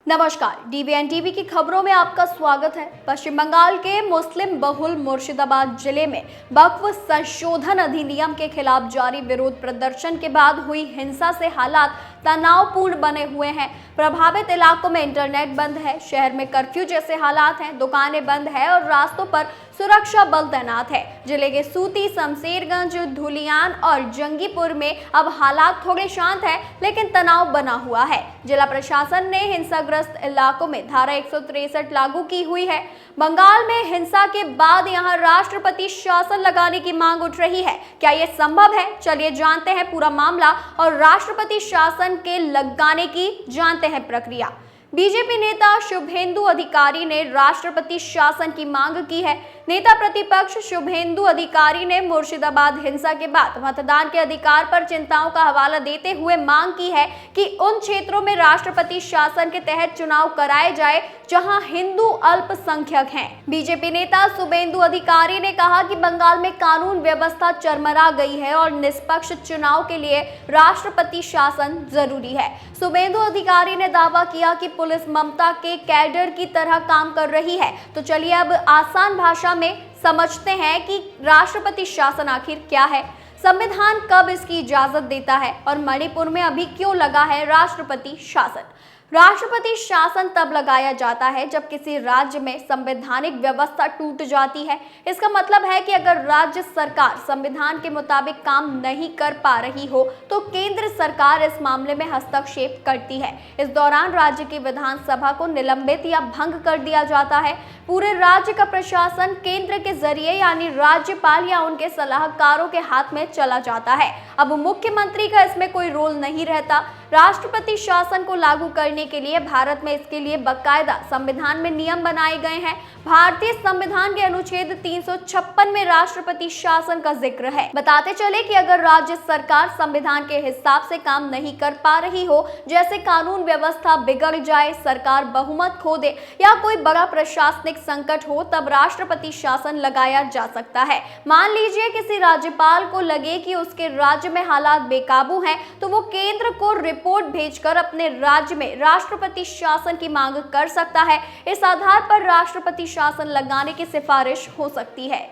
नमस्कार, डीवीएन टीवी की खबरों में आपका स्वागत है। पश्चिम बंगाल के मुस्लिम बहुल मुर्शिदाबाद जिले में वक्फ संशोधन अधिनियम के खिलाफ जारी विरोध प्रदर्शन के बाद हुई हिंसा से हालात तनावपूर्ण बने हुए हैं। प्रभावित इलाकों में इंटरनेट बंद है, शहर में कर्फ्यू जैसे हालात हैं, दुकानें बंद है और रास्तों पर सुरक्षा बल तैनात है। जिले के सूती, शमशेरगंज, धुलियान और जंगीपुर में अब हालात थोड़े शांत है, लेकिन तनाव बना हुआ है। जिला प्रशासन ने हिंसाग्रस्त इलाकों में धारा 163 लागू की हुई है। बंगाल में हिंसा के बाद यहां राष्ट्रपति शासन लगाने की मांग उठ रही है। क्या यह संभव है? चलिए जानते हैं पूरा मामला और राष्ट्रपति शासन के लगाने की जानते हैं प्रक्रिया। बीजेपी नेता शुभेंदु अधिकारी ने राष्ट्रपति शासन की मांग की है। नेता प्रतिपक्ष शुभेंदु अधिकारी ने मुर्शिदाबाद हिंसा के बाद मतदान के अधिकार पर चिंताओं का हवाला देते हुए मांग की है कि उन क्षेत्रों में राष्ट्रपति शासन के तहत चुनाव कराए जाए जहां हिंदू अल्पसंख्यक हैं। बीजेपी नेता शुभेंदु अधिकारी ने कहा कि बंगाल में कानून व्यवस्था चरमरा गई है और निष्पक्ष चुनाव के लिए राष्ट्रपति शासन जरूरी है। शुभेंदु अधिकारी ने दावा किया कि पुलिस ममता के कैडर की तरह काम कर रही है। तो चलिए अब आसान भाषा में समझते हैं कि राष्ट्रपति शासन आखिर क्या है, संविधान कब इसकी इजाजत देता है और मणिपुर में अभी क्यों लगा है राष्ट्रपति शासन। राष्ट्रपति शासन तब लगाया जाता है जब किसी राज्य में संवैधानिक व्यवस्था टूट जाती है। इसका मतलब है कि अगर राज्य सरकार संविधान के मुताबिक काम नहीं कर पा रही हो तो केंद्र सरकार इस मामले में हस्तक्षेप करती है। इस दौरान राज्य की विधानसभा को निलंबित या भंग कर दिया जाता है। पूरे राज्य का प्रशासन केंद्र के जरिए यानी राज्यपाल या उनके सलाहकारों के हाथ में चला जाता है। अब मुख्यमंत्री का इसमें कोई रोल नहीं रहता। राष्ट्रपति शासन को लागू करने के लिए भारत में इसके लिए बाकायदा संविधान में नियम बनाए गए हैं। भारतीय संविधान के अनुच्छेद 356 में राष्ट्रपति शासन का जिक्र है। बताते चले कि अगर राज्य सरकार संविधान के हिसाब से काम नहीं कर पा रही हो, जैसे कानून व्यवस्था बिगड़ जाए, सरकार बहुमत खो दे या कोई बड़ा प्रशासनिक संकट हो, तब राष्ट्रपति शासन लगाया जा सकता है। मान लीजिए किसी राज्यपाल को लगे कि उसके राज्य में हालात बेकाबू हैं, तो वो केंद्र को रिपोर्ट भेजकर अपने राज्य में राष्ट्रपति शासन की मांग कर सकता है। इस आधार पर राष्ट्रपति शासन लगाने की सिफारिश हो सकती है।